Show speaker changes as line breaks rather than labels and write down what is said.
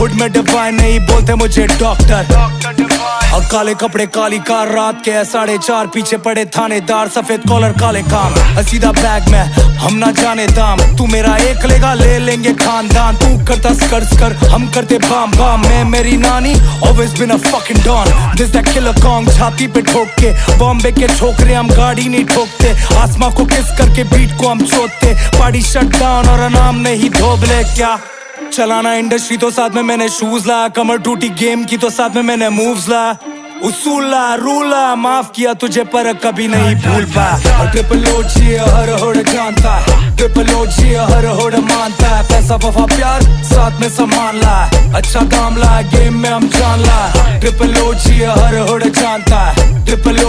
Hood में divine नहीं बोलते मुझे डॉक्टर। और काले कपड़े काली कार रात के 4:30 पीछे पड़े थानेदार सफेद कॉलर काले काम सीधा बैग में हम ना जाने दाम। तू मेरा एक लेगा ले लेंगे खानदान। तू करता स्कर हम करते बाम बाम। मैं मेरी नानी always been a fucking don। This that killer Kong छाती पे ठोक के बॉम्बे के छोकरे हम गाड़ी नहीं ठोकते। आसमां को किस करके बीट को हम चोतते। पार्टी शट डाउन और नाम नहीं धोबले क्या चलाना इंडस्ट्री तो साथ में मैंने शूज ला। कमर टूटी गेम की तो साथ में मैंने मूव्स ला। उसूला रूला माफ किया तुझे पर कभी नहीं भूल पाया। और ट्रिपल ओजी हर होड़ जानता है। ट्रिपल ओजी हर होड़ मानता है। पैसा वफा प्यार साथ में सामान ला। अच्छा दाम ला गेम में हम जान ला। ट्रिपल ओजी हर होड़ जानता है। ट्रिपल